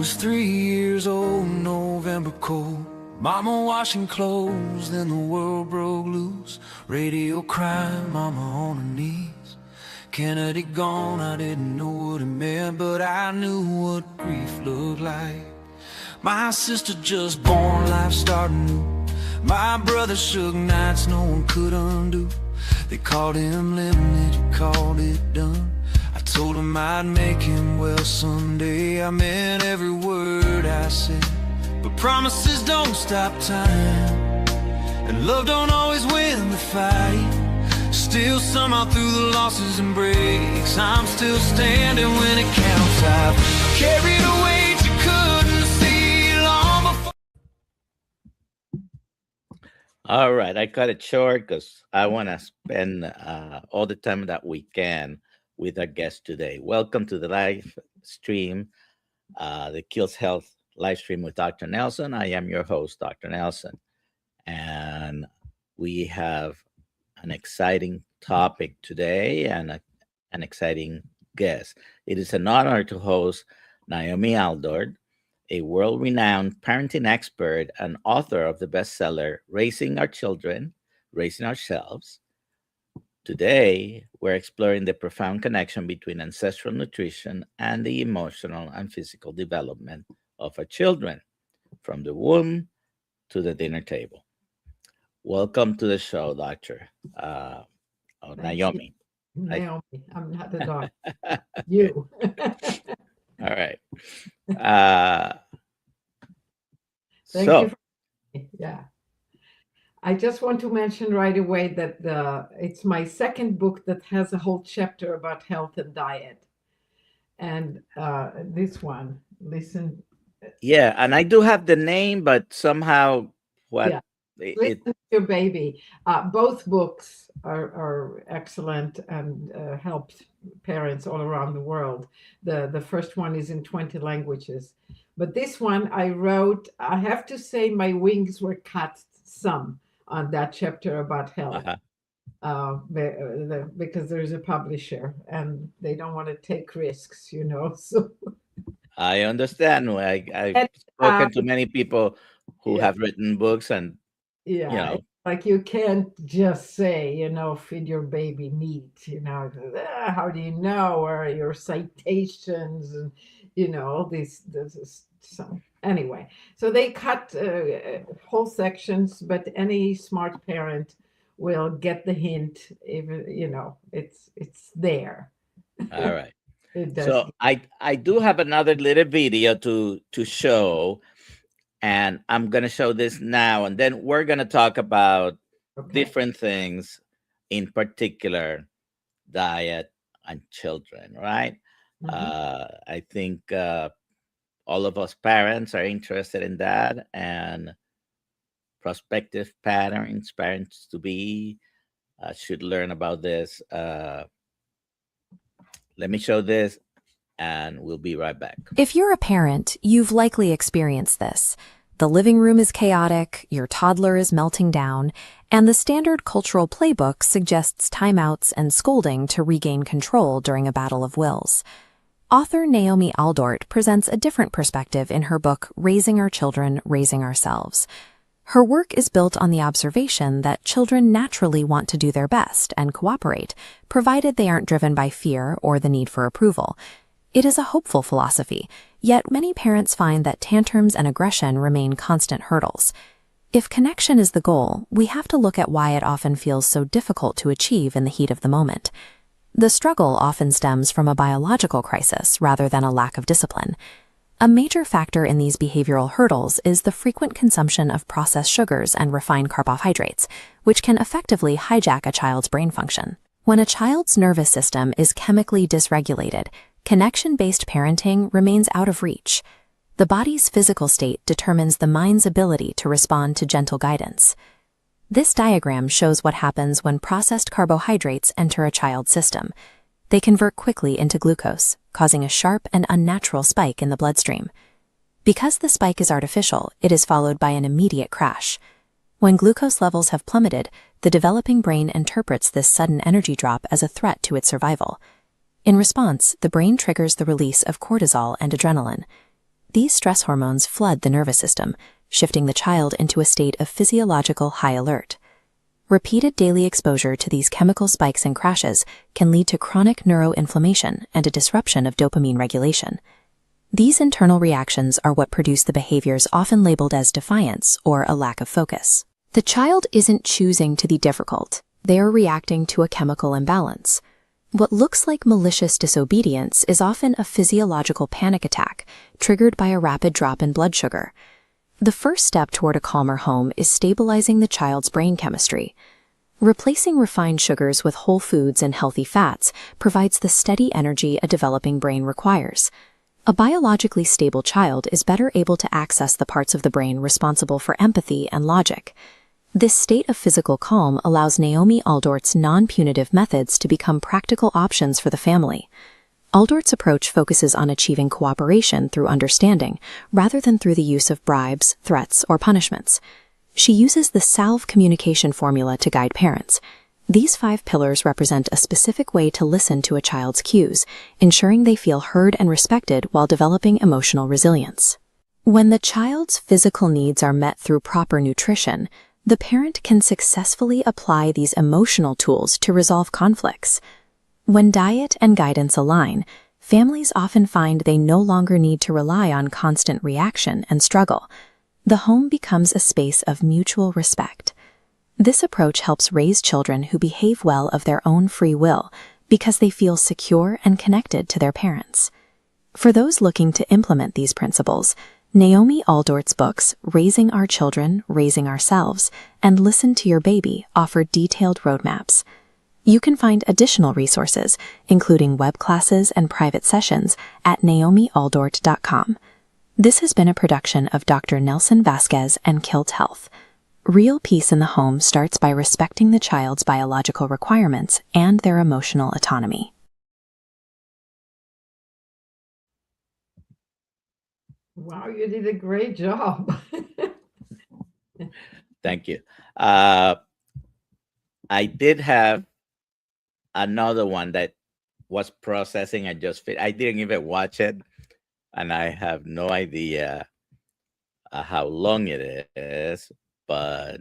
was 3 years old, November cold. Mama washing clothes, then the world broke loose. Radio crying, mama on her knees. Kennedy gone, I didn't know what it meant, but I knew what grief looked like. My sister just born, life starting new. My brother shook nights no one could undo. They called him limited, you called it done. I told him I'd make him well someday. I meant every word I said, but promises don't stop time, and love don't always win the fight. Still somehow through the losses and breaks, I'm still standing when it counts. I've carried a weight you couldn't see long before. All right, I cut it short because I want to spend all the time that we can with our guest today. Welcome to the live stream, the Kiltz Health live stream with Dr. Nelson. I am your host, Dr. Nelson, and we have an exciting topic today and an exciting guest. It is an honor to host Naomi Aldort, a world-renowned parenting expert and author of the bestseller, Raising Our Children, Raising Ourselves. Today, we're exploring the profound connection between ancestral nutrition and the emotional and physical development of our children, from the womb to the dinner table. Welcome to the show, Dr. Naomi. Naomi, I'm not the doctor. You. All right. Thank you. Yeah. I just want to mention right away that it's my second book that has a whole chapter about health and diet. And this one, listen. Yeah, and I do have the name, but somehow Listen to Your Baby. Both books are excellent and helped parents all around the world. The first one is in 20 languages. But this one I wrote, I have to say my wings were cut some on that chapter about health. Because there's a publisher and they don't want to take risks, you know. So I understand. I've spoken to many people who have written books, and you know, like you can't just say, you know, feed your baby meat, you know, how do you know, or your citations and, you know, all these so anyway, so they cut whole sections, but any smart parent will get the hint, even, you know, it's there. All right. So I do have another little video to show, and I'm going to show this now, and then we're going to talk about different things, in particular diet and children, right? I think all of us parents are interested in that, and prospective parents to be should learn about this. Let me show this, and we'll be right back. If you're a parent, you've likely experienced this. The living room is chaotic, your toddler is melting down, and the standard cultural playbook suggests timeouts and scolding to regain control during a battle of wills. Author Naomi Aldort presents a different perspective in her book, Raising Our Children, Raising Ourselves. Her work is built on the observation that children naturally want to do their best and cooperate, provided they aren't driven by fear or the need for approval. It is a hopeful philosophy, yet many parents find that tantrums and aggression remain constant hurdles. If connection is the goal, we have to look at why it often feels so difficult to achieve in the heat of the moment. The struggle often stems from a biological crisis rather than a lack of discipline. A major factor in these behavioral hurdles is the frequent consumption of processed sugars and refined carbohydrates, which can effectively hijack a child's brain function. When a child's nervous system is chemically dysregulated, connection-based parenting remains out of reach. The body's physical state determines the mind's ability to respond to gentle guidance. This diagram shows what happens when processed carbohydrates enter a child's system. They convert quickly into glucose, causing a sharp and unnatural spike in the bloodstream. Because the spike is artificial, it is followed by an immediate crash. When glucose levels have plummeted, the developing brain interprets this sudden energy drop as a threat to its survival. In response, the brain triggers the release of cortisol and adrenaline. These stress hormones flood the nervous system, shifting the child into a state of physiological high alert. Repeated daily exposure to these chemical spikes and crashes can lead to chronic neuroinflammation and a disruption of dopamine regulation. These internal reactions are what produce the behaviors often labeled as defiance or a lack of focus. The child isn't choosing to be difficult. They are reacting to a chemical imbalance. What looks like malicious disobedience is often a physiological panic attack triggered by a rapid drop in blood sugar. The first step toward a calmer home is stabilizing the child's brain chemistry. Replacing refined sugars with whole foods and healthy fats provides the steady energy a developing brain requires. A biologically stable child is better able to access the parts of the brain responsible for empathy and logic. This state of physical calm allows Naomi Aldort's non-punitive methods to become practical options for the family. Aldort's approach focuses on achieving cooperation through understanding, rather than through the use of bribes, threats, or punishments. She uses the salve communication formula to guide parents. These 5 pillars represent a specific way to listen to a child's cues, ensuring they feel heard and respected while developing emotional resilience. When the child's physical needs are met through proper nutrition, the parent can successfully apply these emotional tools to resolve conflicts. When diet and guidance align, families often find they no longer need to rely on constant reaction and struggle. The home becomes a space of mutual respect. This approach helps raise children who behave well of their own free will because they feel secure and connected to their parents. For those looking to implement these principles, Naomi Aldort's books, Raising Our Children, Raising Ourselves, and Listen to Your Baby offer detailed roadmaps. You can find additional resources, including web classes and private sessions, at naomialdort.com. This has been a production of Dr. Nelson Vasquez and Kiltz Health. Real peace in the home starts by respecting the child's biological requirements and their emotional autonomy. Wow, you did a great job. Thank you. I did have another one that was processing. I didn't even watch it, and I have no idea how long it is, but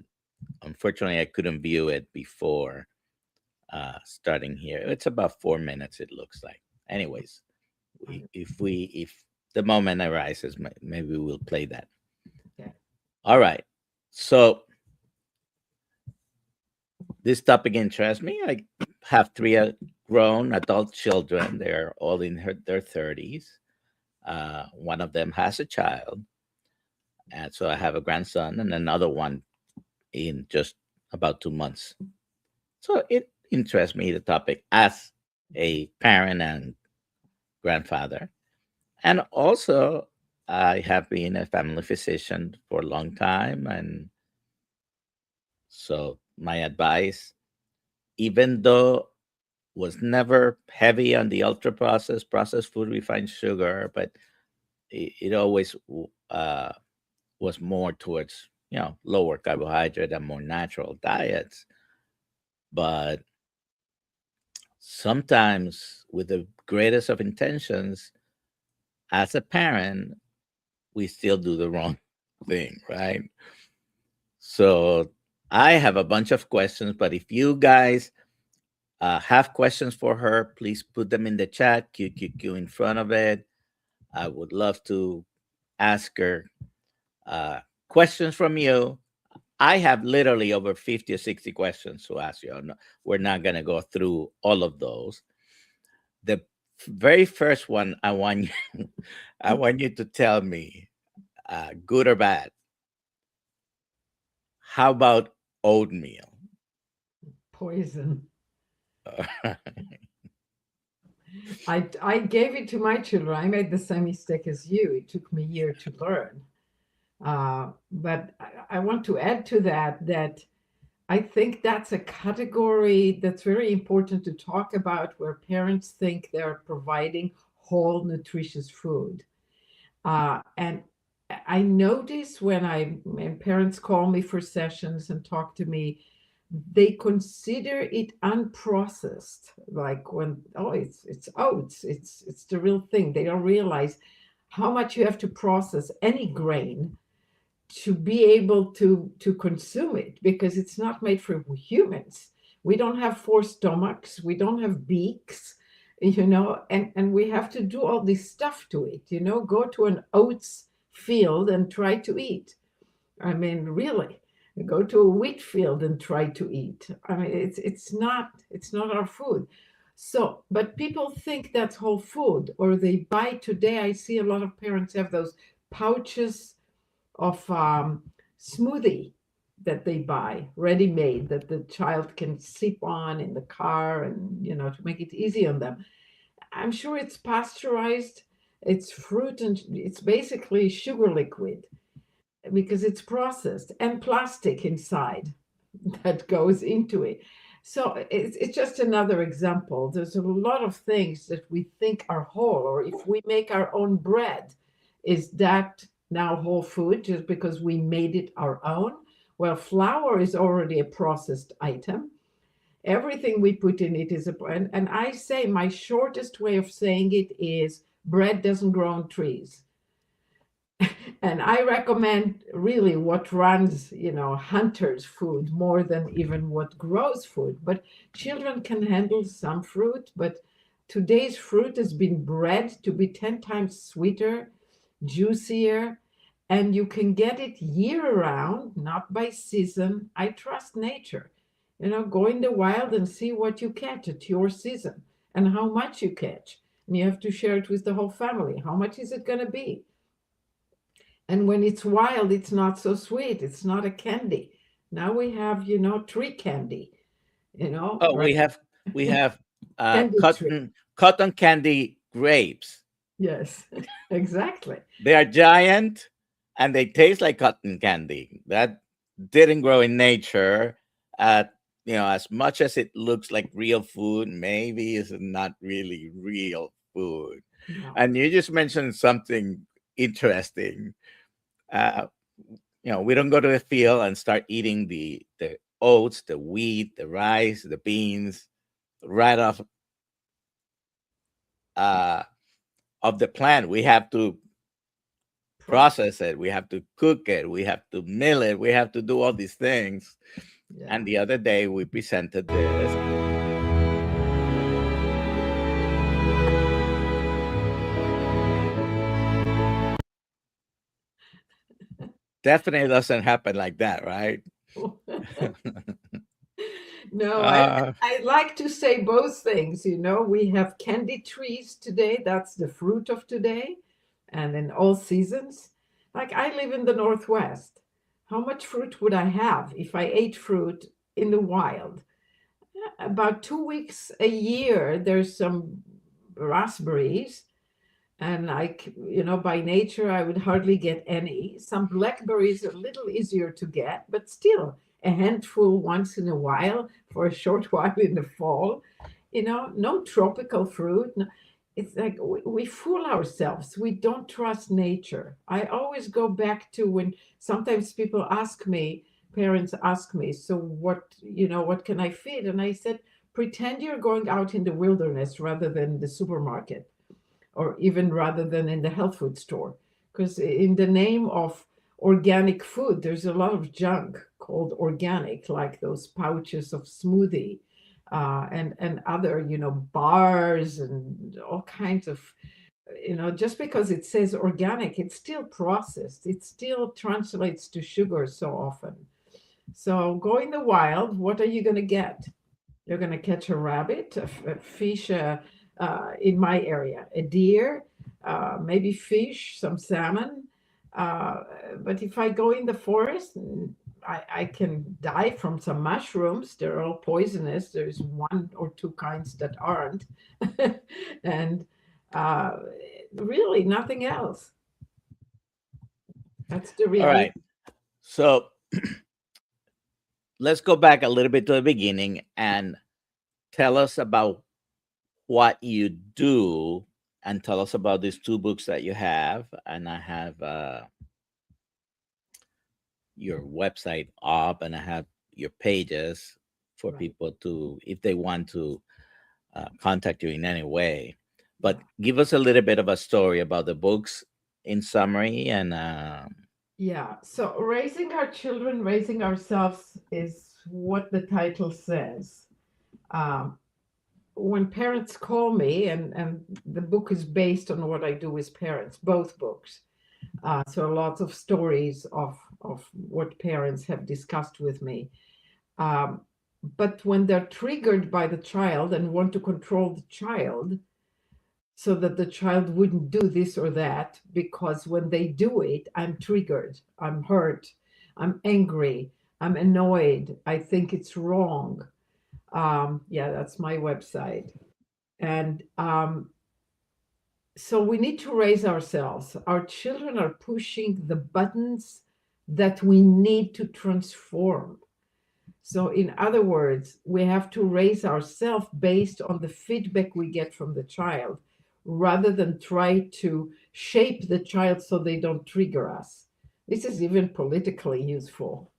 unfortunately I couldn't view it before starting here. It's about 4 minutes, it looks like. Anyways, if the moment arises, maybe we'll play that. Okay. All right. So this topic interests me. I have 3 grown adult children. They're all in their 30s. One of them has a child. And so I have a grandson and another one in just about 2 months. So it interests me, the topic, as a parent and grandfather. And also, I have been a family physician for a long time. And so my advice, even though was never heavy on the ultra processed food, refined sugar, but it always was more towards, lower carbohydrate and more natural diets. But sometimes, with the greatest of intentions, as a parent, we still do the wrong thing, right? So I have a bunch of questions, but if you guys have questions for her, please put them in the chat, QQQ in front of it. I would love to ask her questions from you. I have literally over 50 or 60 questions to ask you. We're not going to go through all of those. The very first one, I want you to tell me, good or bad. How about oatmeal? Poison. I gave it to my children. I made the same mistake as you. It took me a year to learn. But I want to add to that I think that's a category that's very important to talk about, where parents think they're providing whole, nutritious food. And I notice when parents call me for sessions and talk to me, they consider it unprocessed, like it's oats, it's the real thing. They don't realize how much you have to process any grain to be able to consume it, because it's not made for humans. We don't have four stomachs, we don't have beaks, and we have to do all this stuff to it. Go to an oats field and try to eat. I mean, really, go to a wheat field and try to eat. I mean, it's not our food. So, but people think that's whole food, or they buy today. I see a lot of parents have those pouches of smoothie that they buy ready made, that the child can sip on in the car, and to make it easy on them. I'm sure it's pasteurized, it's fruit, and it's basically sugar liquid because it's processed, and plastic inside that goes into it. So it's just another example. There's a lot of things that we think are whole, or if we make our own bread, is that now whole food just because we made it our own? Well, flour is already a processed item. Everything we put in it is and I say my shortest way of saying it is bread doesn't grow on trees. And I recommend really what runs, hunters' food more than even what grows food. But children can handle some fruit, but today's fruit has been bred to be 10 times sweeter, juicier, and you can get it year round, not by season. I trust nature. Go in the wild and see what you catch at your season and how much you catch. And you have to share it with the whole family. How much is it going to be? And when it's wild, it's not so sweet. It's not a candy. Now we have, tree candy, Oh, right? we have Candy tree. cotton candy grapes. Yes, exactly. They are giant and they taste like cotton candy. That didn't grow in nature. As much as it looks like real food, maybe is not really real food. No. And you just mentioned something interesting. We don't go to the field and start eating the oats, the wheat, the rice, the beans right off of the plant. We have to process it. We have to cook it. We have to mill it. We have to do all these things. Yeah. And the other day we presented this. Definitely doesn't happen like that, right? No, I like to say both things. We have candy trees today. That's the fruit of today, and in all seasons. Like, I live in the Northwest. How much fruit would I have if I ate fruit in the wild? About 2 weeks a year, there's some raspberries, and by nature, I would hardly get any. Some blackberries are a little easier to get, but still a handful once in a while for a short while in the fall. No tropical fruit. No, it's like we fool ourselves. We don't trust nature. I always go back to when sometimes parents ask me, so what can I feed? And I said, pretend you're going out in the wilderness rather than the supermarket, or even rather than in the health food store. Because in the name of organic food, there's a lot of junk called organic, like those pouches of smoothie and other, bars and all kinds of, just because it says organic, it's still processed. It still translates to sugar so often. So go in the wild, what are you going to get? You're going to catch a rabbit, a fish, in my area, a deer, maybe fish, some salmon. But if I go in the forest, I can die from some mushrooms. They're all poisonous. There's one or two kinds that aren't. And really nothing else. That's the reality. All right. So let's go back a little bit to the beginning and tell us about what you do, and tell us about these two books that you have. And I have your website up, and I have your pages for people to, if they want to contact you in any way. But give us a little bit of a story about the books in summary, and Yeah, so raising our children, raising ourselves is what the title says. Um, when parents call me, and the book is based on what I do with parents, both books. So lots of stories of what parents have discussed with me. Um, but when they're triggered by the child and want to control the child so that the child wouldn't do this or that, because when they do it, I'm triggered, I'm hurt, I'm angry, I'm annoyed, I think it's wrong. Yeah, that's my website. And so we need to raise ourselves. Our children are pushing the buttons that we need to transform. So, in other words, we have to raise ourselves based on the feedback we get from the child rather than try to shape the child so they don't trigger us. This is even politically useful,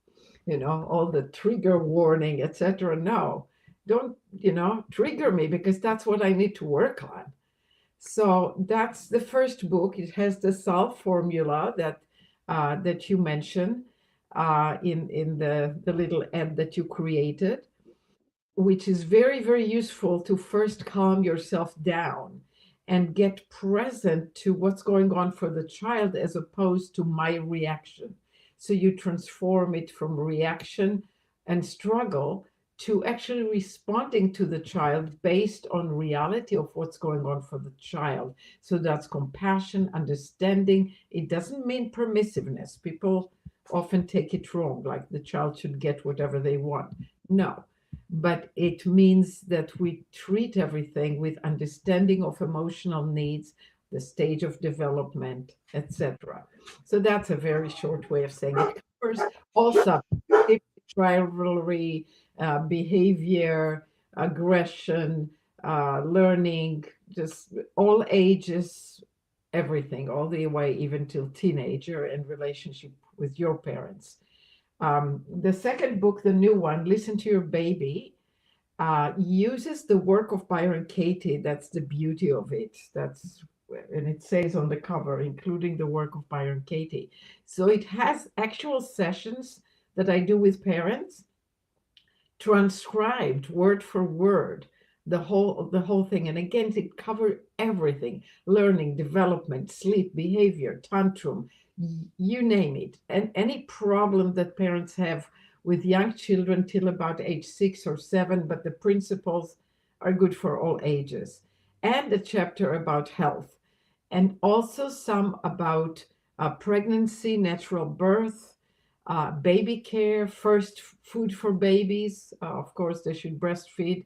all the trigger warning, etc. No, don't, trigger me, because that's what I need to work on. So that's the first book. It has the solve formula that you mentioned in the little ad that you created, which is very, very useful to first calm yourself down and get present to what's going on for the child as opposed to my reaction. So you transform it from reaction and struggle to actually responding to the child based on reality of what's going on for the child. So that's compassion, understanding. It doesn't mean permissiveness. People often take it wrong, like the child should get whatever they want. No, but it means that we treat everything with understanding of emotional needs, the stage of development, etc. So that's a very short way of saying it. Covers all subjects: rivalry, behavior, aggression, learning, just all ages, everything, all the way even till teenager and relationship with your parents. The second book, the new one, Listen to Your Baby, uses the work of Byron Katie. That's the beauty of it. And it says on the cover, including the work of Byron Katie. So it has actual sessions that I do with parents, transcribed word for word, the whole thing. And again, it covers everything: learning, development, sleep, behavior, tantrum, you name it. And any problem that parents have with young children till about age 6 or 7, but the principles are good for all ages. And a chapter about health, and also some about pregnancy, natural birth, baby care, first food for babies. Of course, they should breastfeed,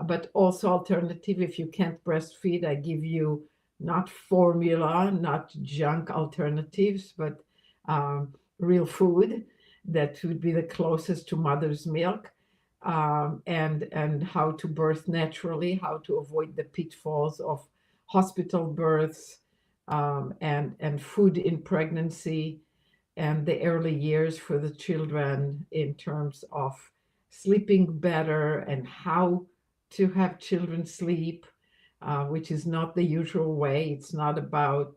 but also alternative. If you can't breastfeed, I give you not formula, not junk alternatives, but real food that would be the closest to mother's milk, and how to birth naturally, how to avoid the pitfalls of hospital births, and food in pregnancy and the early years for the children in terms of sleeping better and how to have children sleep, which is not the usual way. It's not about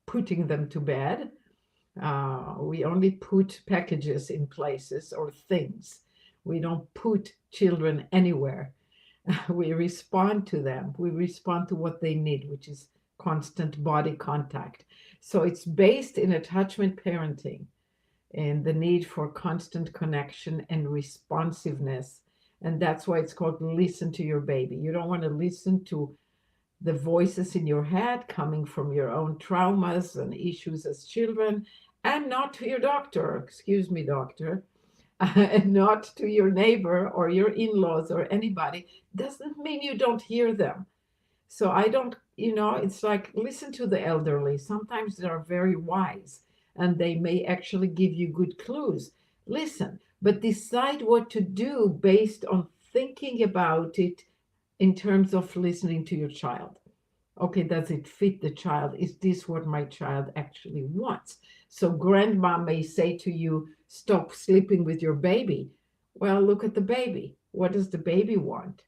putting them to bed. We only put packages in places or things. We don't put children anywhere. We respond to them. We respond to what they need, which is constant body contact. So it's based in attachment parenting and the need for constant connection and responsiveness. And that's why it's called Listen to Your Baby. You don't want to listen to the voices in your head coming from your own traumas and issues as children, and not to your doctor, excuse me, doctor, and not to your neighbor or your in-laws or anybody. Doesn't mean you don't hear them. So I don't, it's like, listen to the elderly. Sometimes they are very wise and they may actually give you good clues. Listen, but decide what to do based on thinking about it in terms of listening to your child. Okay, does it fit the child? Is this what my child actually wants? So grandma may say to you, stop sleeping with your baby. Well, look at the baby. What does the baby want?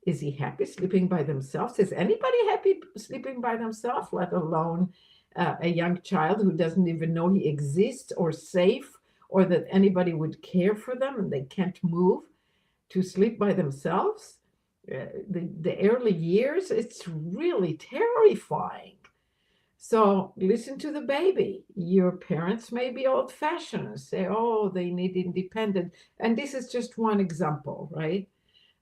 Is he happy sleeping by themselves? Is anybody happy sleeping by themselves, let alone a young child who doesn't even know he exists or safe or that anybody would care for them and they can't move to sleep by themselves. The early years, it's really terrifying. So listen to the baby. Your parents may be old fashioned and say, oh, they need independence. And this is just one example, right?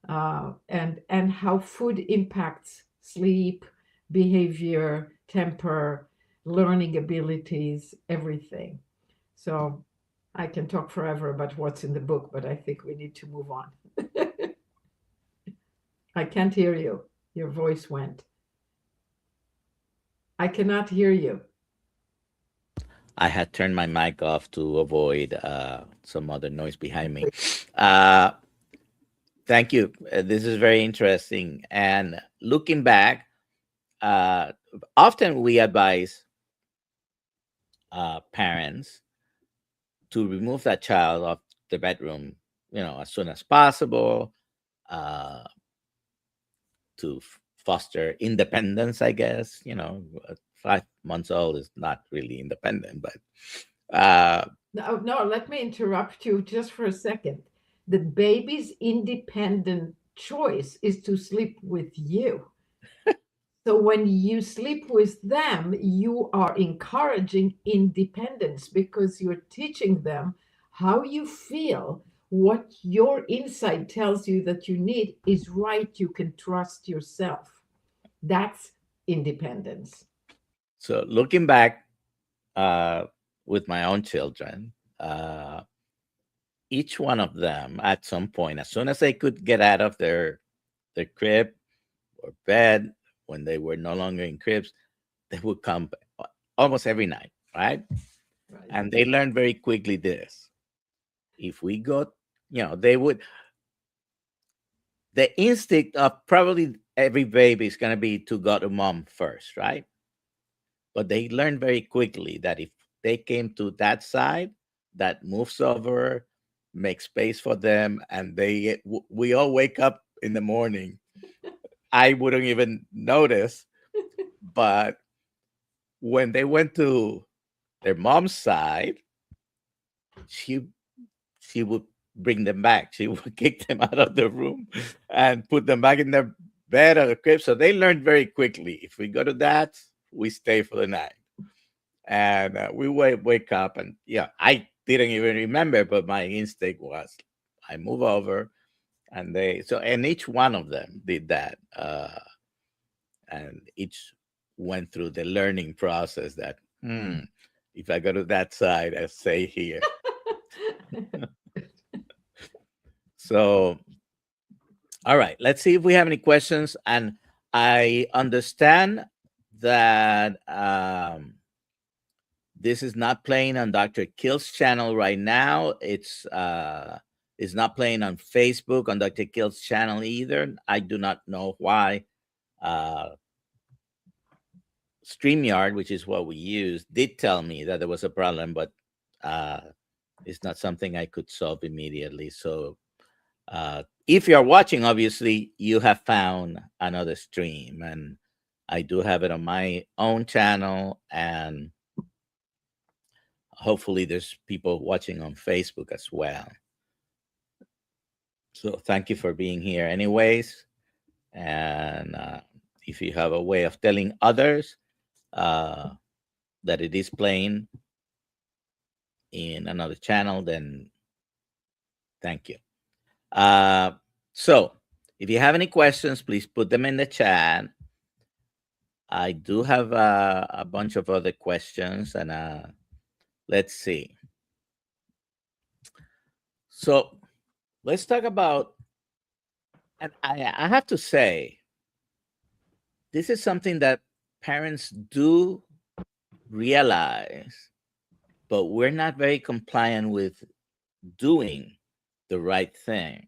And how food impacts sleep, behavior, temper, learning abilities, everything. So I can talk forever about what's in the book, but I think we need to move on. I can't hear you. Your voice went. I cannot hear you. I had turned my mic off to avoid some other noise behind me. Thank you. This is very interesting. And looking back, often we advise parents to remove that child off the bedroom, as soon as possible, to foster independence, I guess. 5 months old is not really independent, but No, let me interrupt you just for a second. The baby's independent choice is to sleep with you. So when you sleep with them, you are encouraging independence because you're teaching them how you feel, what your inside tells you that you need is right. You can trust yourself. That's independence. so looking back with my own children, each one of them at some point, as soon as they could get out of their crib or bed, when they were no longer in cribs, they would come almost every night, right? Right. And they learned very quickly this. If we go, they would, the instinct of probably every baby is going to be to go to mom first, right? But they learned very quickly that if they came to that side, that moves over, makes space for them, and we all wake up in the morning. I wouldn't even notice, but when they went to their mom's side, she would bring them back. She would kick them out of the room and put them back in their bed or the crib. So they learned very quickly. If we go to that, we stay for the night. And we wake up, and I didn't even remember, but my instinct was I move over, and and each one of them did that, and each went through the learning process that if I go to that side, I stay here. So, all right, let's see if we have any questions. And I understand that this is not playing on Dr. Kiltz channel right now. It's not playing on Facebook on Dr. Kiltz channel either. I do not know why. StreamYard, which is what we use, did tell me that there was a problem, but it's not something I could solve immediately. So if you're watching, obviously, you have found another stream, and I do have it on my own channel, and hopefully there's people watching on Facebook as well. So thank you for being here anyways. And if you have a way of telling others that it is playing in another channel, then thank you. So if you have any questions, please put them in the chat. I do have a bunch of other questions, and let's see. So let's talk about, and I have to say, this is something that parents do realize, but we're not very compliant with doing the right thing,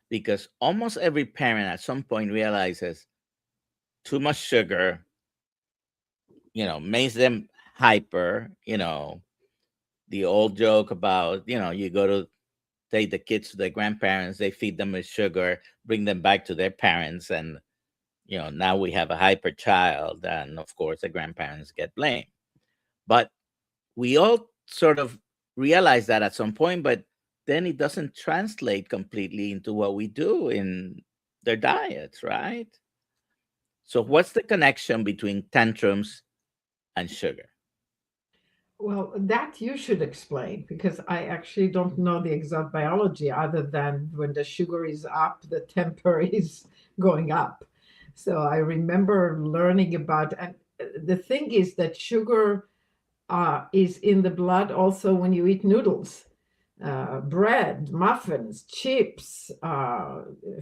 because almost every parent at some point realizes too much sugar, makes them hyper, the old joke about, you go to take the kids to their grandparents, they feed them with sugar, bring them back to their parents, and now we have a hyper child, and of course the grandparents get blamed. But we all sort of realize that at some point, but then it doesn't translate completely into what we do in their diets, right? So, what's the connection between tantrums and sugar? Well, that you should explain because I actually don't know the exact biology other than when the sugar is up, the temper is going up. So I remember learning about, and the thing is that sugar is in the blood also when you eat noodles, bread, muffins, chips,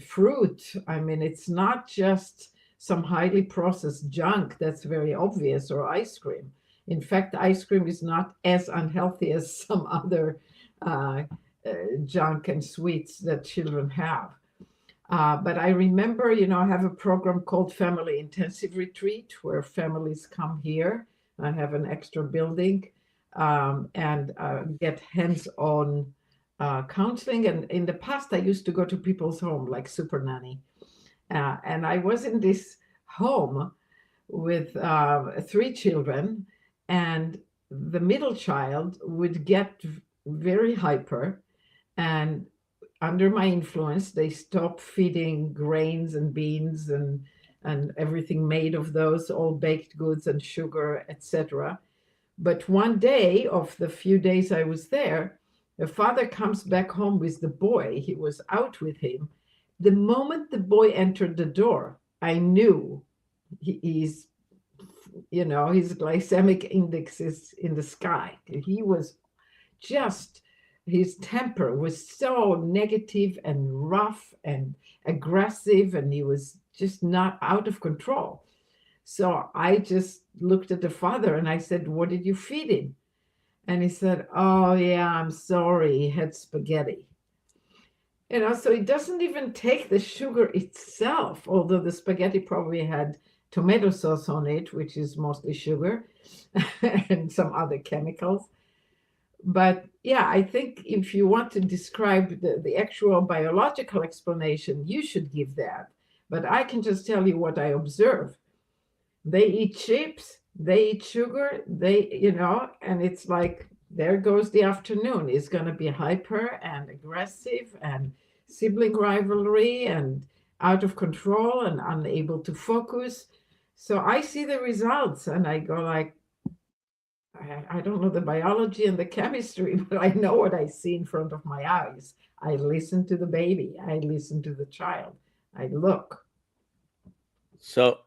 fruit. I mean, it's not just some highly processed junk that's very obvious or ice cream. In fact, ice cream is not as unhealthy as some other uh, junk and sweets that children have. But I remember, I have a program called Family Intensive Retreat where families come here. I have an extra building and get hands-on counseling. And in the past, I used to go to people's home like Super Nanny. And I was in this home with three children, and the middle child would get very hyper, and under my influence, they stopped feeding grains and beans and everything made of those, all baked goods and sugar, etc. But one day of the few days I was there, the father comes back home with the boy. He was out with him. The moment the boy entered the door, I knew he's, his glycemic index is in the sky. He was just, his temper was so negative and rough and aggressive, and he was just not out of control. So I just looked at the father and I said, "What did you feed him?" And he said, "Oh, yeah, I'm sorry. He had spaghetti." So it doesn't even take the sugar itself, although the spaghetti probably had tomato sauce on it, which is mostly sugar and some other chemicals. But yeah, I think if you want to describe the actual biological explanation, you should give that. But I can just tell you what I observe. They eat chips, they eat sugar, and it's like, there goes the afternoon. It's going to be hyper and aggressive and sibling rivalry and out of control and unable to focus. So I see the results and I go like, I don't know the biology and the chemistry, but I know what I see in front of my eyes. I listen to the baby. I listen to the child. I look. So,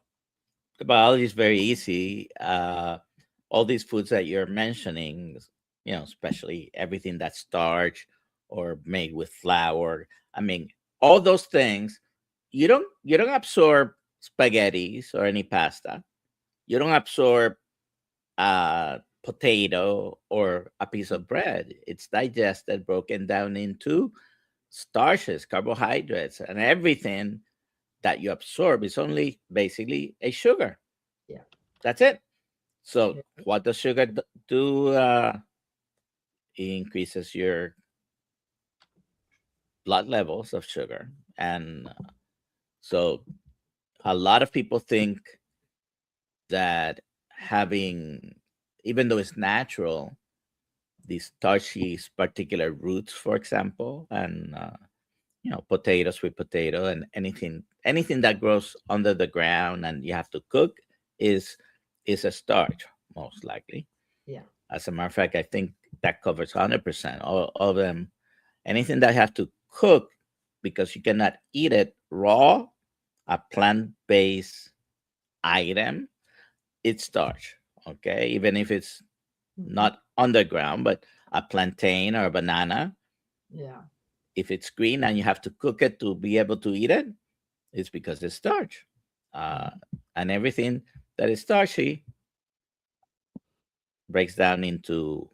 the biology is very easy. All these foods that you're mentioning, especially everything that's starch or made with flour. I mean, all those things, you don't absorb spaghettis or any pasta. You don't absorb a potato or a piece of bread. It's digested, broken down into starches, carbohydrates, and everything that you absorb is only basically a sugar. Yeah. That's it. So, Yeah. what does sugar do? It increases your blood levels of sugar. And so, a lot of people think that having, even though it's natural, these starchy particular roots, for example, and potato, sweet potato, and anything that grows under the ground and you have to cook is a starch, most likely. Yeah. As a matter of fact, I think that covers 100% all of them. Anything that you have to cook because you cannot eat it raw, a plant-based item, it's starch. Okay, even if it's not underground, but a plantain or a banana, Yeah. if it's green and you have to cook it to be able to eat it, it's because it's starch. And everything that is starchy breaks down into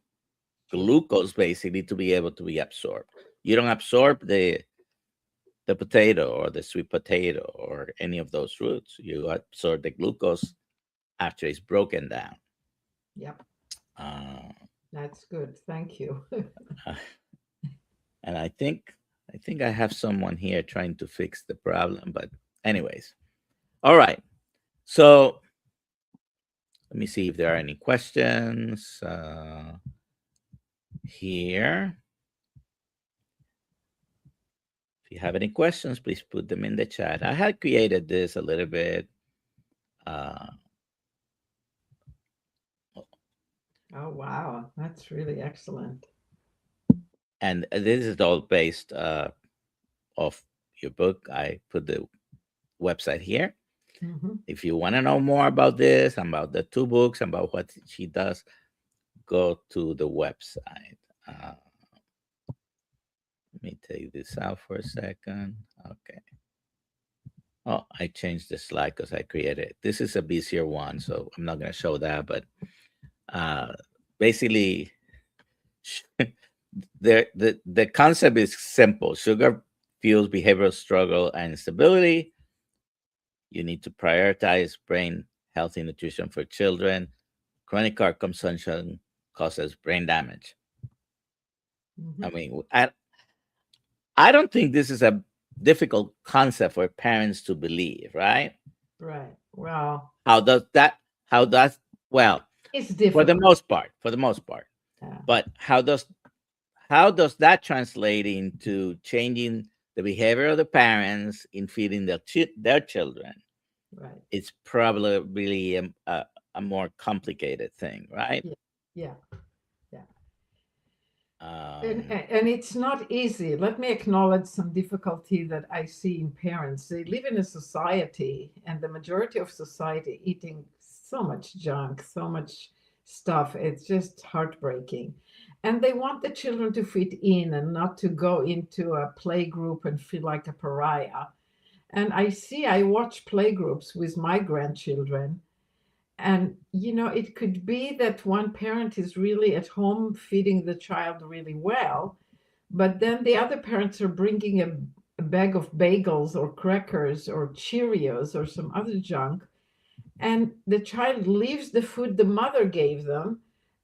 glucose basically to be able to be absorbed. You don't absorb the potato or the sweet potato or any of those roots. You absorb the glucose after it's broken down. Yep. Uh, That's good. Thank you. and I think I have someone here trying to fix the problem. But anyways, all right. So Let me see if there are any questions here. If you have any questions, please put them in the chat. I had created this a little bit. Oh, wow. That's really excellent. And this is all based off your book. I put the website here. Mm-hmm. If you want to know more about this, about the 2 books, about what she does, go to the website. Let me take this out for a second. Okay. Oh, I changed the slide because I created it. This is a busier one, so I'm not going to show that. But basically, the concept is simple. Sugar fuels behavioral struggle and instability. You need to prioritize brain healthy nutrition for children. Chronic carb consumption causes brain damage. Mm-hmm. I mean, I don't think this is a difficult concept for parents to believe, right? Right. Well, Well, it's difficult. for the most part. Yeah. But how does that translate into changing the behavior of the parents in feeding their children? Right. It's probably really a more complicated thing, right? Yeah. Um, And it's not easy. Let me acknowledge some difficulty that I see in parents. They live in a society, and the majority of society eating so much junk, so much stuff. It's just heartbreaking. And they want the children to fit in and not to go into a play group and feel like a pariah. And I watch play groups with my grandchildren. And, it could be that one parent is really at home feeding the child really well, but then the other parents are bringing a bag of bagels or crackers or Cheerios or some other junk. And the child leaves the food the mother gave them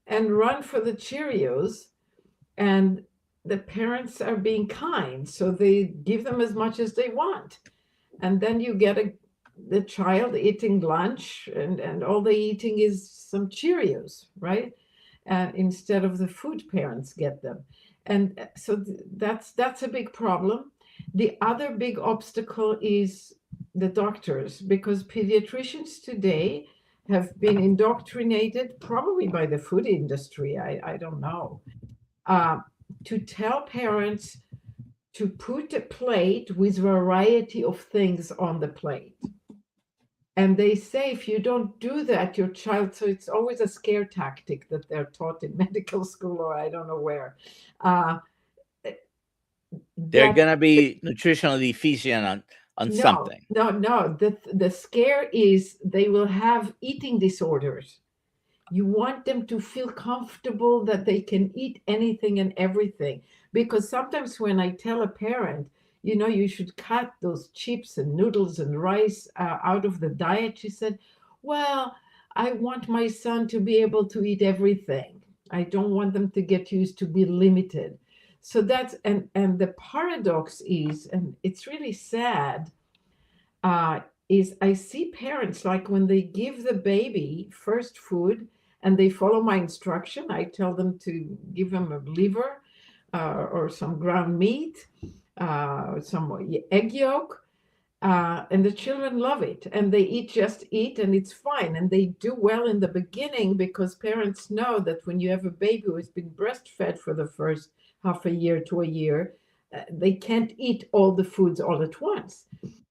and run for the Cheerios. And the parents are being kind, so they give them as much as they want. And then you get the child eating lunch, and all they eating is some Cheerios, right? Instead of the food parents get them. And so that's a big problem. The other big obstacle is the doctors, because pediatricians today have been indoctrinated, probably by the food industry, I don't know, to tell parents to put a plate with variety of things on the plate. And they say, if you don't do that, your child, so it's always a scare tactic that they're taught in medical school or I don't know where. They're going to be nutritionally deficient on something. No. The scare is they will have eating disorders. You want them to feel comfortable that they can eat anything and everything. Because sometimes when I tell a parent, you should cut those chips and noodles and rice out of the diet, she said, well, I want my son to be able to eat everything. I don't want them to get used to be limited. So that's, and the paradox is, and it's really sad, is I see parents, like when they give the baby first food and they follow my instruction, I tell them to give them a liver or some ground meat, some egg yolk, and the children love it, and they just eat, and it's fine, and they do well in the beginning, because parents know that when you have a baby who has been breastfed for the first half a year to a year, they can't eat all the foods all at once.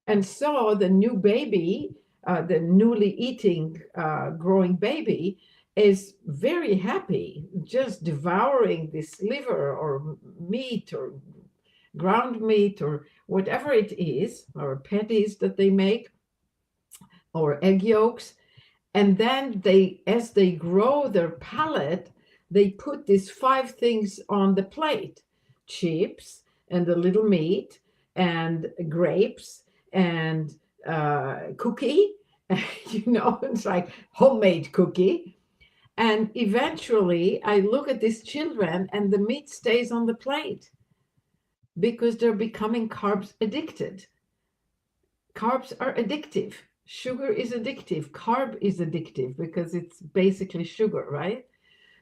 And so the new baby, the newly eating, growing baby, is very happy, just devouring this liver or meat or ground meat or whatever it is, or patties that they make, or egg yolks. And then as they grow their palate, they put these 5 things on the plate: chips and a little meat and grapes and cookie. It's like homemade cookie. And eventually I look at these children and the meat stays on the plate because they're becoming carbs addicted. Carbs are addictive. Sugar is addictive. Carb is addictive because it's basically sugar, right?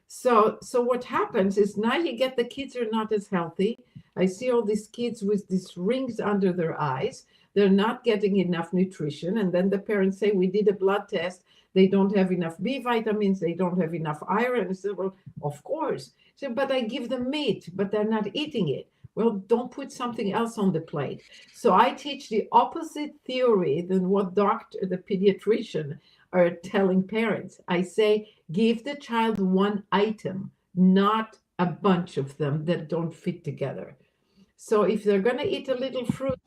So what happens is now you get the kids are not as healthy. I see all these kids with these rings under their eyes. They're not getting enough nutrition. And then the parents say, we did a blood test. They don't have enough B vitamins. They don't have enough iron. I said, well, of course. So, but I give them meat, but they're not eating it. Well, don't put something else on the plate. So I teach the opposite theory than what the pediatrician are telling parents. I say, give the child one item, not a bunch of them that don't fit together. So if they're going to eat a little fruit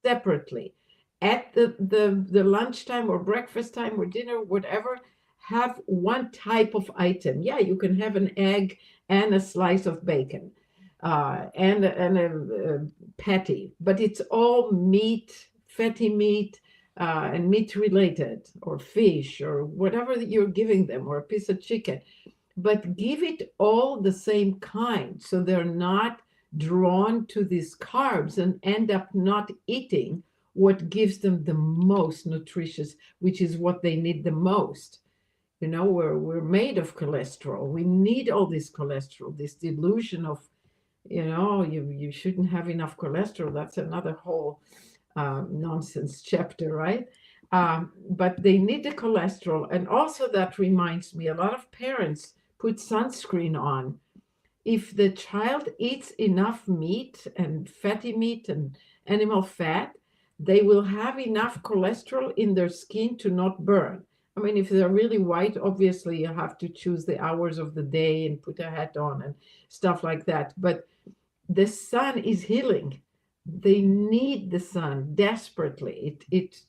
separately at the lunchtime or breakfast time or dinner, whatever, have one type of item. Yeah, you can have an egg and a slice of bacon and a patty, but it's all meat, fatty meat, and meat related, or fish, or whatever that you're giving them, or a piece of chicken. But give it all the same kind so they're not drawn to these carbs and end up not eating what gives them the most nutritious, which is what they need the most. You know, we're made of cholesterol. We need all this cholesterol, this delusion of, you know, you shouldn't have enough cholesterol. That's another whole nonsense chapter, right? But they need the cholesterol. And also, that reminds me, a lot of parents put sunscreen on. If the child eats enough meat and fatty meat and animal fat, they will have enough cholesterol in their skin to not burn. I mean, if they're really white, obviously you have to choose the hours of the day and put a hat on and stuff like that. But the sun is healing. They need the sun desperately.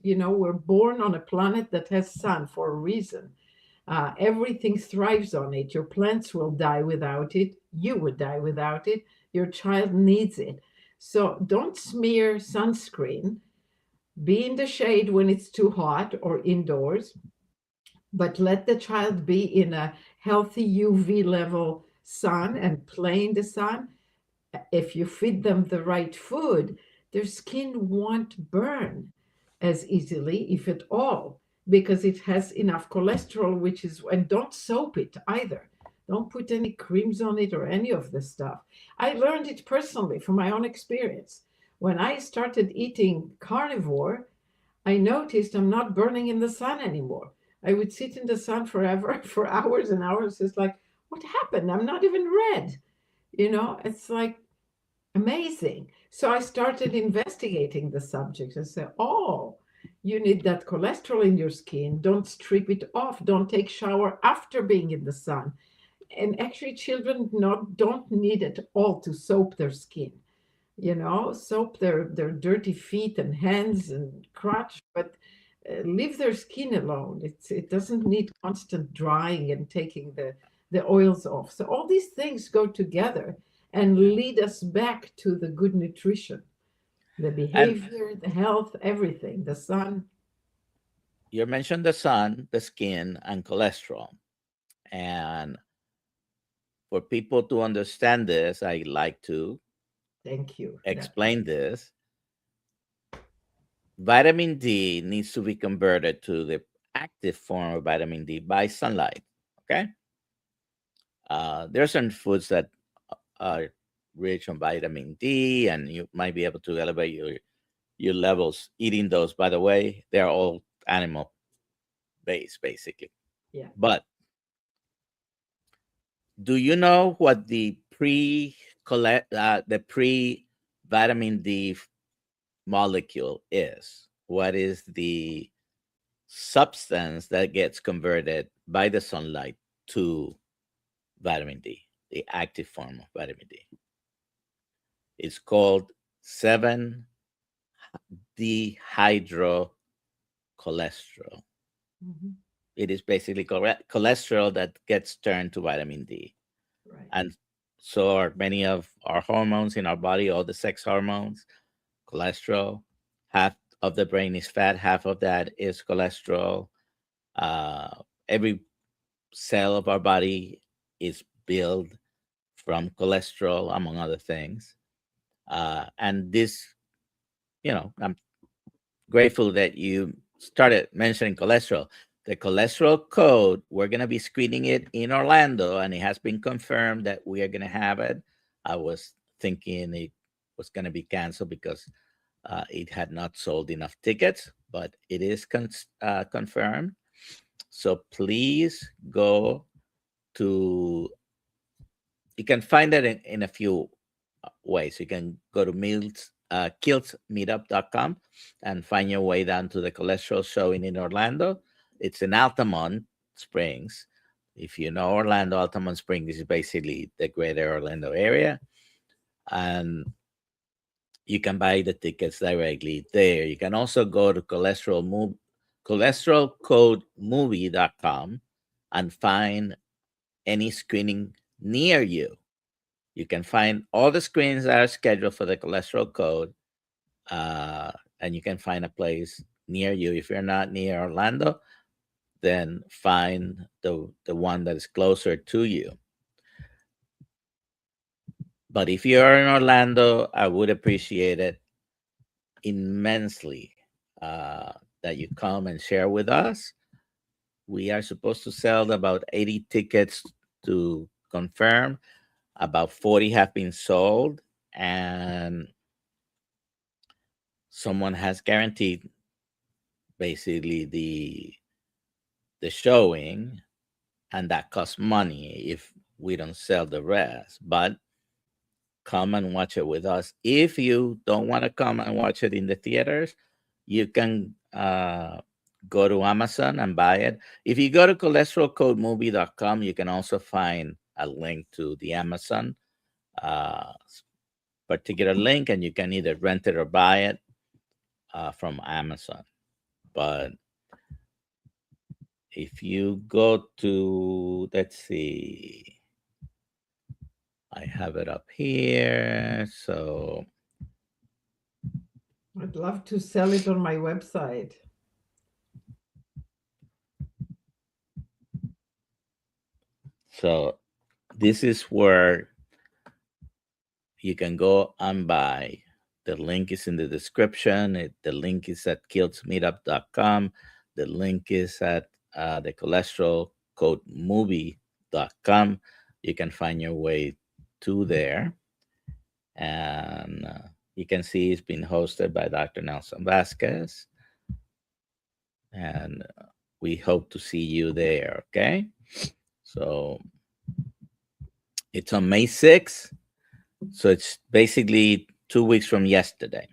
You know, we're born on a planet that has sun for a reason. Everything thrives on it. Your plants will die without it. You would die without it. Your child needs it. So don't smear sunscreen. Be in the shade when it's too hot or indoors, but let the child be in a healthy UV level sun and play in the sun. If you feed them the right food, their skin won't burn as easily, if at all, because it has enough cholesterol, which is, and don't soap it either. Don't put any creams on it or any of the stuff. I learned it personally from my own experience. When I started eating carnivore, I noticed I'm not burning in the sun anymore. I would sit in the sun forever, for hours and hours. It's like, what happened? I'm not even red. You know, it's like amazing. So I started investigating the subject and said, oh, you need that cholesterol in your skin. Don't strip it off. Don't take shower after being in the sun. And actually, children don't need at all to soap their skin. You know, soap their dirty feet and hands and crotch, but leave their skin alone. It doesn't need constant drying and taking the oils off. So all these things go together and lead us back to the good nutrition, the behavior, the health, everything, the sun. You mentioned the sun, the skin, and cholesterol. And for people to understand this, I like to Thank you. explain this. Vitamin D needs to be converted to the active form of vitamin D by sunlight. Okay. There are certain foods that are rich on vitamin D, and you might be able to elevate your levels eating those. By the way, they're all animal based, basically. Yeah. But do you know what the pre-vitamin D molecule is? What is the substance that gets converted by the sunlight to vitamin D, the active form of vitamin D? It's called 7-dehydrocholesterol. Mm-hmm. It is basically cholesterol that gets turned to vitamin D. Right. And so are many of our hormones in our body, all the sex hormones, cholesterol. Half of the brain is fat, half of that is cholesterol. Every cell of our body is built from cholesterol, among other things. And this, I'm grateful that you started mentioning cholesterol. The cholesterol code, we're going to be screening it in Orlando, and it has been confirmed that we are going to have it. I was thinking it was going to be canceled because it had not sold enough tickets, but it is confirmed. So please go to, you can find it in a few ways. You can go to kiltzmeetup.com and find your way down to the cholesterol showing in Orlando. It's in Altamont Springs. If you know Orlando, Altamont Springs is basically the greater Orlando area. And you can buy the tickets directly there. You can also go to cholesterolcodemovie.com and find any screening near you. You can find all the screens that are scheduled for the cholesterol code, and you can find a place near you. If you're not near Orlando, then find the one that is closer to you. But if you're in Orlando, I would appreciate it immensely that you come and share with us. We are supposed to sell about 80 tickets to confirm. About 40 have been sold, and someone has guaranteed basically the showing, and that costs money if we don't sell the rest. But come and watch it with us. If you don't want to come and watch it in the theaters, you can go to Amazon and buy it. If you go to cholesterolcodemovie.com, you can also find a link to the Amazon particular link, and you can either rent it or buy it from Amazon. But if you go to, let's see, I have it up here. So I'd love to sell it on my website. So this is where you can go and buy. The link is in the description. The link is at kiltzmeetup.com. The link is at the cholesterolcodemovie.com. You can find your way to there. And you can see it's been hosted by Dr. Nelson Vasquez. And we hope to see you there, okay? So it's on May 6th. So it's basically 2 weeks from yesterday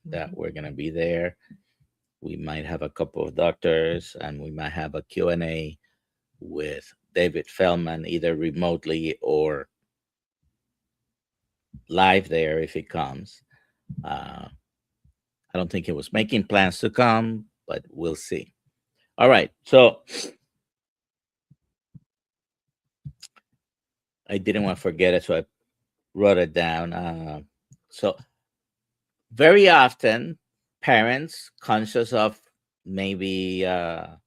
that we're going to be there. We might have a couple of doctors, and we might have a Q&A with David Feldman, either remotely or live there if he comes. I don't think he was making plans to come, but we'll see. All right. So I didn't want to forget it, so I wrote it down. So very often, parents conscious of maybe a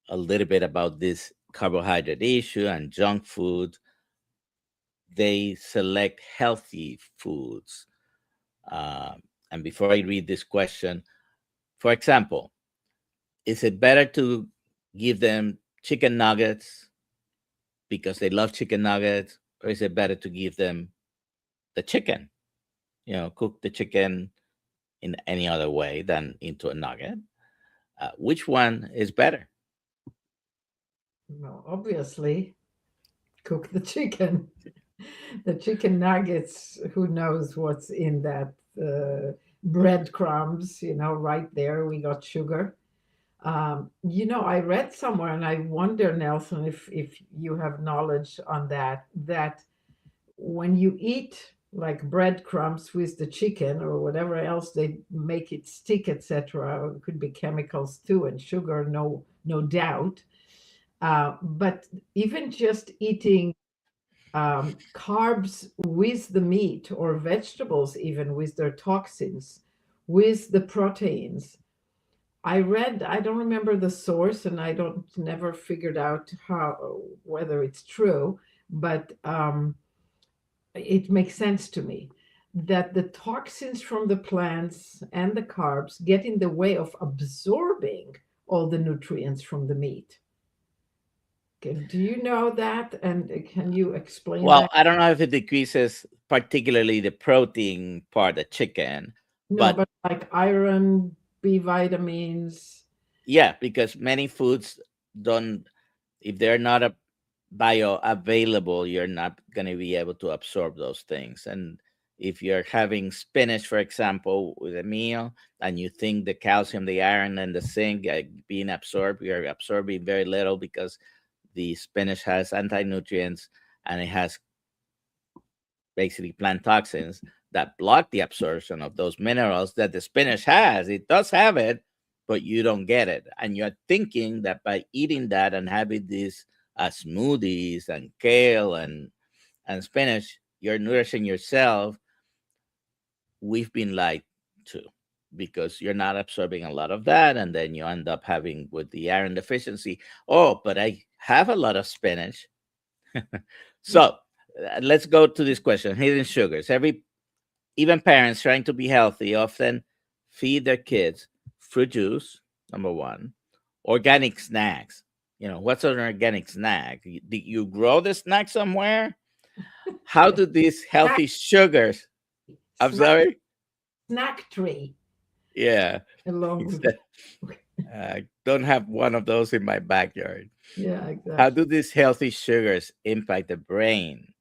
little bit about this carbohydrate issue and junk food, they select healthy foods. And before I read this question, for example, is it better to give them chicken nuggets because they love chicken nuggets, or is it better to give them the chicken? Cook the chicken in any other way than into a nugget. Which one is better? Well, obviously, cook the chicken. The chicken nuggets, who knows what's in that breadcrumbs, right there, we got sugar. I read somewhere, and I wonder, Nelson, if you have knowledge on that when you eat like breadcrumbs with the chicken or whatever else they make it stick, etc., it could be chemicals too, and sugar, no doubt. But even just eating carbs with the meat, or vegetables even with their toxins, with the proteins, I read, I don't remember the source, and I never figured out whether it's true, but it makes sense to me that the toxins from the plants and the carbs get in the way of absorbing all the nutrients from the meat. Okay, do you know that? And can you explain Well, that? I don't know if it decreases particularly the protein part of chicken, No, but but like iron, B vitamins. yeah, because many foods don't, if they're not bioavailable, you're not going to be able to absorb those things. And if you're having spinach, for example, with a meal, and you think the calcium, the iron, and the zinc are being absorbed, you're absorbing very little because the spinach has anti-nutrients and it has basically plant toxins that block the absorption of those minerals that the spinach has. It does have it, but you don't get it. And you're thinking that by eating that and having these smoothies and kale and spinach, you're nourishing yourself. We've been lied to because you're not absorbing a lot of that. And then you end up having with the iron deficiency. Oh, but I have a lot of spinach. So let's go to this question: hidden sugars. Even parents trying to be healthy often feed their kids fruit juice, number one, organic snacks. What's an organic snack? Did you grow the snack somewhere? How do these Snack, healthy sugars? I'm snack, sorry. snack tree Yeah, along with, I don't have one of those in my backyard. yeah, How exactly. do these healthy sugars impact the brain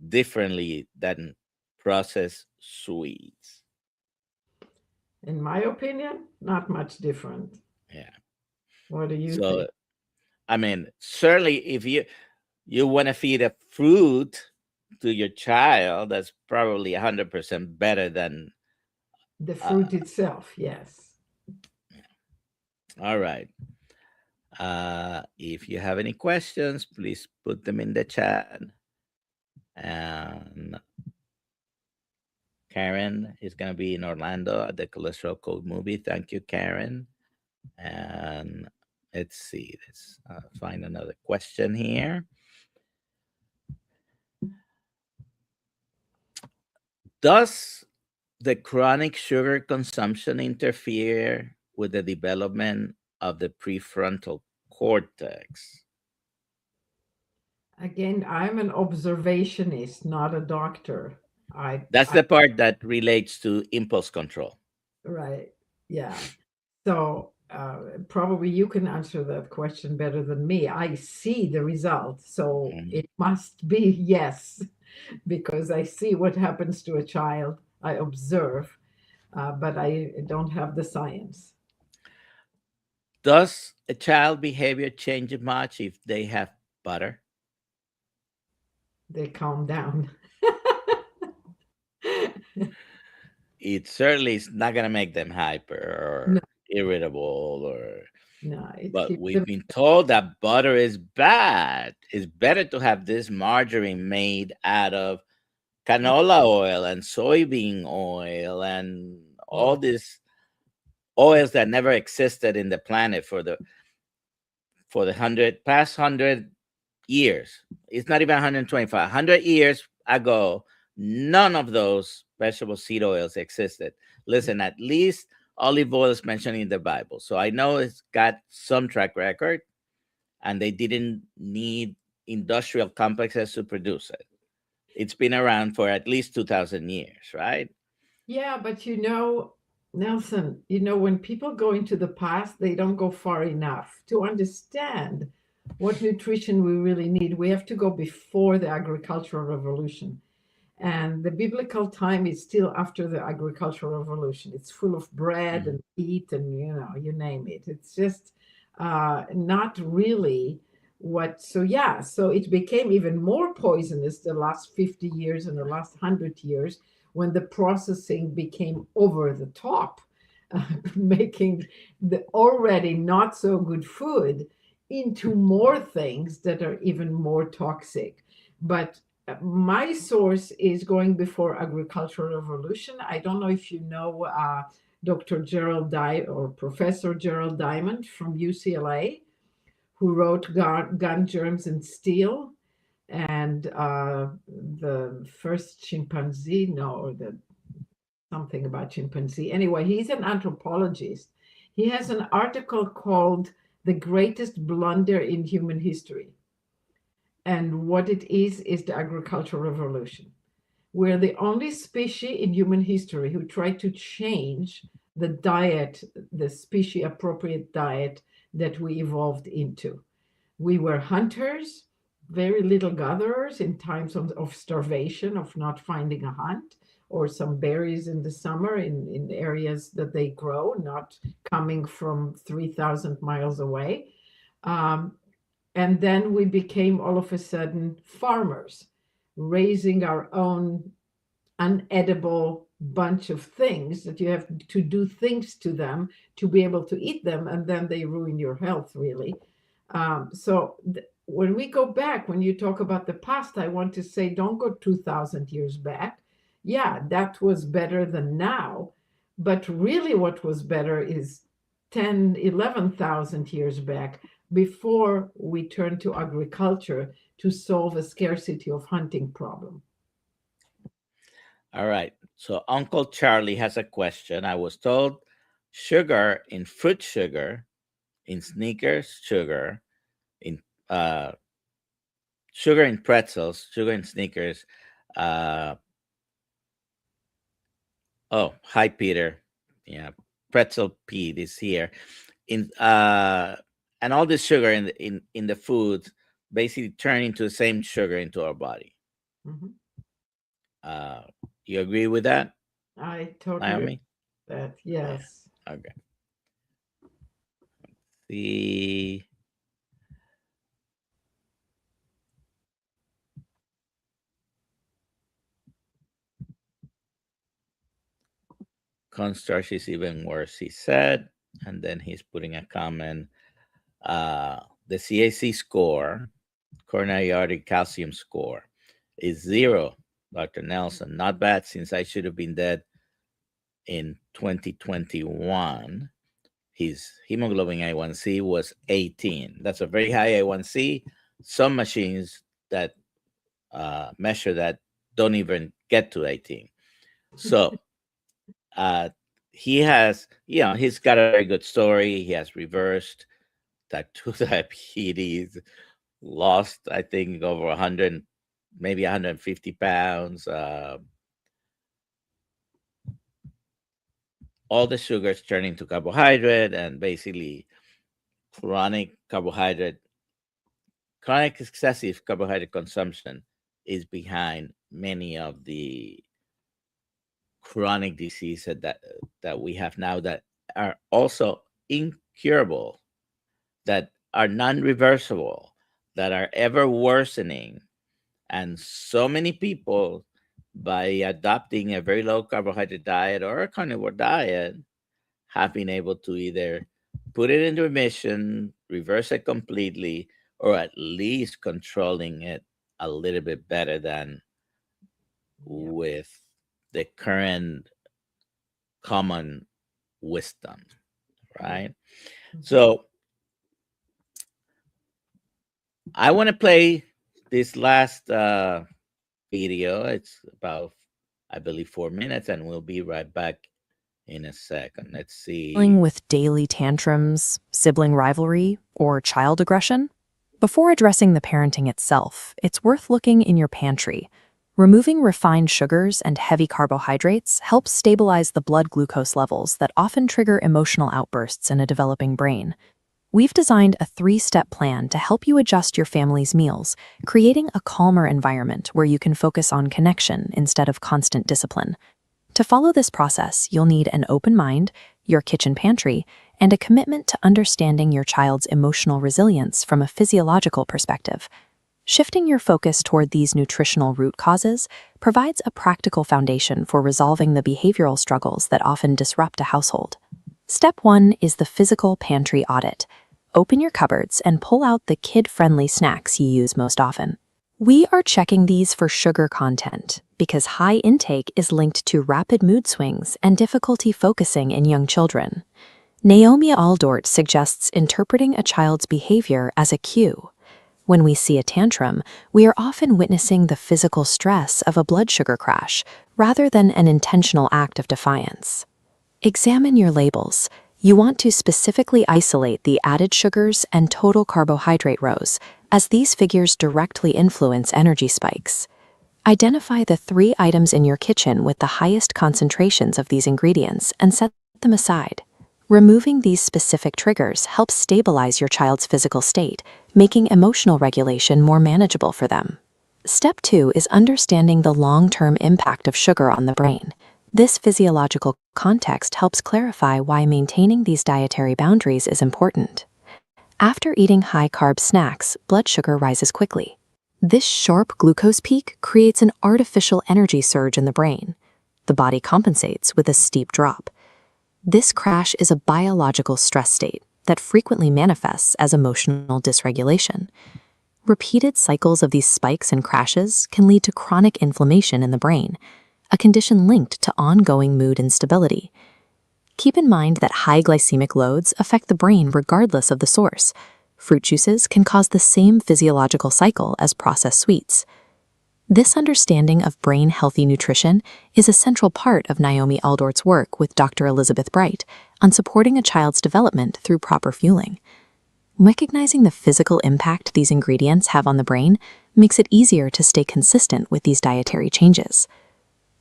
differently than processed sweets? In my opinion, not much different. Yeah. What do you So think? I mean, certainly if you want to feed a fruit to your child, that's probably 100% better than The uh, fruit itself, yes. all right. If you have any questions, please put them in the chat. And Karen is going to be in Orlando at the Cholesterol Code movie. Thank you, Karen. And let's see. Let's find another question here. Does the chronic sugar consumption interfere with the development of the prefrontal cortex? Again, I'm an observationist, not a doctor. That's I the part that relates to impulse control. right, yeah. So probably you can answer that question better than me. I see the result, so Mhm. it must be yes, because I see what happens to a child. I observe, but I don't have the science. Does a child behavior change much if they have butter? They calm down. It certainly is not going to make them hyper No, or irritable or no, it but keeps we've them. been told that butter is bad. It's better to have this margarine made out of canola oil and soybean oil and all Well, these oils that never existed in the planet for the past 100 years. It's not even 125. 100 years ago, none of those vegetable seed oils existed. Listen, at least olive oil is mentioned in the Bible, so I know it's got some track record, and they didn't need industrial complexes to produce it. It's been around for at least 2,000 years, right? yeah, but Nelson, when people go into the past, they don't go far enough to understand what nutrition we really need. We have to go before the agricultural revolution. And the biblical time is still after the agricultural revolution. It's full of bread Mhm. and meat and, you name it. It's just not really so yeah, so it became even more poisonous the last 50 years and the last 100 years when the processing became over the top, making the already not so good food into more things that are even more toxic. But my source is going before agricultural revolution. I don't know if you know Dr. or Professor Gerald Diamond from UCLA, who wrote Gun, Germs, and Steel, and the first chimpanzee, no, or the something about chimpanzee. Anyway, he's an anthropologist. He has an article called The Greatest Blunder in Human History. And what it is the agricultural revolution. We're the only species in human history who tried to change the diet, the species appropriate diet that we evolved into. We were hunters, very little gatherers in times of starvation, of not finding a hunt or some berries in the summer in areas that they grow, not coming from 3,000 miles away. And then we became all of a sudden farmers, raising our own unedible bunch of things that you have to do things to them to be able to eat them, and then they ruin your health, really. When we go back, when you talk about the past, I want to say, don't go 2,000 years back. Yeah, that was better than now. But really what was better is 10, 11,000 years back, before we turned to agriculture to solve a scarcity of hunting problem. All right. So Uncle Charlie has a question. I was told sugar in fruit sugar, in Snickers sugar, in sugar in pretzels, sugar in Snickers. Oh, hi Peter. Yeah, pretzel Pete is here. And all this sugar in the food basically turn into the same sugar into our body. Mm-hmm. You agree with that? I totally Naomi? agree with that. Yes. Yeah. Okay. The cornstarch is even worse, he said, and then he's putting a comment. The CAC score, coronary artery calcium score, is 0. Dr. Nelson, not bad, since I should have been dead in 2021. His hemoglobin A1C was 18. That's a very high A1C. Some machines that measure that don't even get to 18. So he has, he's got a very good story. He has reversed type 2 diabetes, lost, I think, over 100, maybe 150 pounds. All the sugars turning to carbohydrate, and basically chronic excessive carbohydrate consumption is behind many of the chronic diseases that we have now, that are also incurable, that are non-reversible, that are ever worsening. And so many people, by adopting a very low carbohydrate diet or a carnivore diet, have been able to either put it into remission, reverse it completely, or at least controlling it a little bit better than with the current common wisdom, right? Mm-hmm. So I want to play this last video. It's about, I believe, 4 minutes, and we'll be right back in a second. Let's see. Dealing with daily tantrums, sibling rivalry, or child aggression? Before addressing the parenting itself, it's worth looking in your pantry. Removing refined sugars and heavy carbohydrates helps stabilize the blood glucose levels that often trigger emotional outbursts in a developing brain. We've designed a 3-step plan to help you adjust your family's meals, creating a calmer environment where you can focus on connection instead of constant discipline. To follow this process, you'll need an open mind, your kitchen pantry, and a commitment to understanding your child's emotional resilience from a physiological perspective. Shifting your focus toward these nutritional root causes provides a practical foundation for resolving the behavioral struggles that often disrupt a household. Step 1 is the physical pantry audit. Open your cupboards and pull out the kid-friendly snacks you use most often. We are checking these for sugar content because high intake is linked to rapid mood swings and difficulty focusing in young children. Naomi Aldort suggests interpreting a child's behavior as a cue. When we see a tantrum, we are often witnessing the physical stress of a blood sugar crash rather than an intentional act of defiance. Examine your labels. You want to specifically isolate the added sugars and total carbohydrate rows, as these figures directly influence energy spikes. Identify the 3 items in your kitchen with the highest concentrations of these ingredients and set them aside. Removing these specific triggers helps stabilize your child's physical state, making emotional regulation more manageable for them. Step 2 is understanding the long-term impact of sugar on the brain. This physiological context helps clarify why maintaining these dietary boundaries is important. After eating high-carb snacks, blood sugar rises quickly. This sharp glucose peak creates an artificial energy surge in the brain. The body compensates with a steep drop. This crash is a biological stress state that frequently manifests as emotional dysregulation. Repeated cycles of these spikes and crashes can lead to chronic inflammation in the brain, a condition linked to ongoing mood instability. Keep in mind that high glycemic loads affect the brain regardless of the source. Fruit juices can cause the same physiological cycle as processed sweets. This understanding of brain-healthy nutrition is a central part of Naomi Aldort's work with Dr. Elizabeth Bright on supporting a child's development through proper fueling. Recognizing the physical impact these ingredients have on the brain makes it easier to stay consistent with these dietary changes.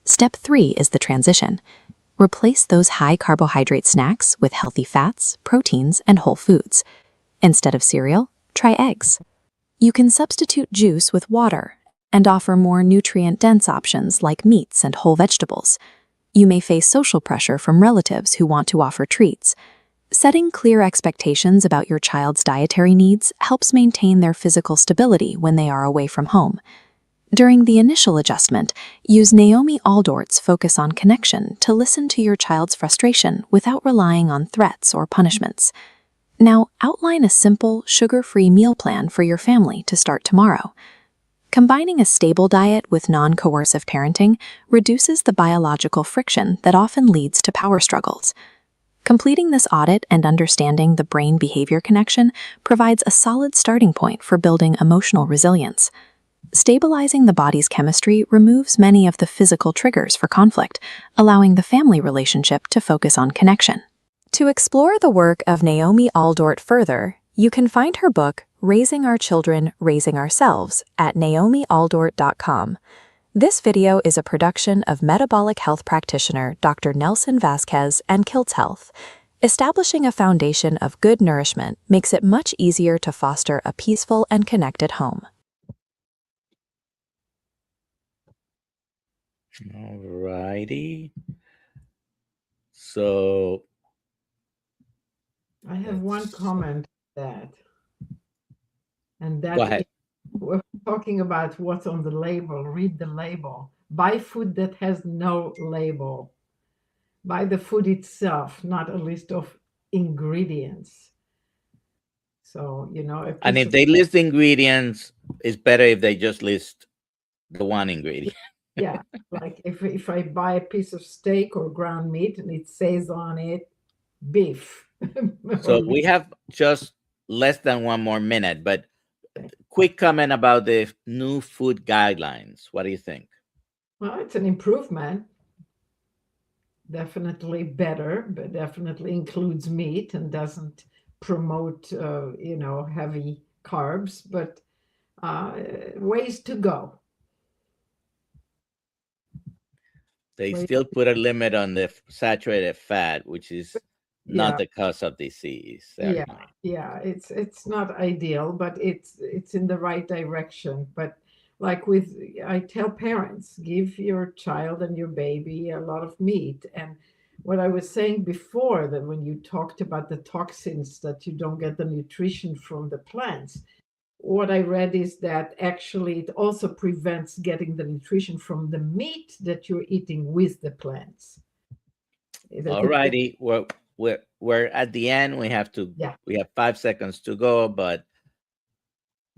Step 3 is the transition. Replace those high-carbohydrate snacks with healthy fats, proteins, and whole foods. Instead of cereal, try eggs. You can substitute juice with water and offer more nutrient-dense options like meats and whole vegetables. You may face social pressure from relatives who want to offer treats. Setting clear expectations about your child's dietary needs helps maintain their physical stability when they are away from home. During the initial adjustment, use Naomi Aldort's focus on connection to listen to your child's frustration without relying on threats or punishments. Now, outline a simple, sugar-free meal plan for your family to start tomorrow. Combining a stable diet with non-coercive parenting reduces the biological friction that often leads to power struggles. Completing this audit and understanding the brain-behavior connection provides a solid starting point for building emotional resilience. Stabilizing the body's chemistry removes many of the physical triggers for conflict, allowing the family relationship to focus on connection. To explore the work of Naomi Aldort further, you can find her book, Raising Our Children, Raising Ourselves, at naomialdort.com. This video is a production of metabolic health practitioner Dr. Nelson Vasquez and Kiltz Health. Establishing a foundation of good nourishment makes it much easier to foster a peaceful and connected home. All righty. So I have one comment to that. And go that ahead. is, we're talking about what's on the label. Read the label. Buy food that has no label. Buy the food itself, not a list of ingredients. So, And if they list ingredients, it's better if they just list the one ingredient. yeah, like if I buy a piece of steak or ground meat and it says on it beef. So we have just less than 1 more minute, but quick comment about the new food guidelines. What do you think? Well, it's an improvement. Definitely better, but definitely includes meat and doesn't promote, heavy carbs, but ways to go. They Ways- still put a limit on the saturated fat, which is not Yeah. the cause of disease. Yeah, it's not ideal, but it's in the right direction. But like I tell parents, give your child and your baby a lot of meat. And what I was saying before, that when you talked about the toxins, that you don't get the nutrition from the plants, what I read is that actually it also prevents getting the nutrition from the meat that you're eating with the plants. All righty. We're at the end. We have 5 seconds to go, but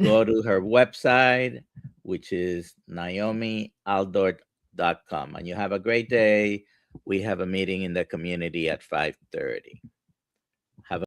go to her website, which is naomialdort.com. And you have a great day. We have a meeting in the community at 5:30.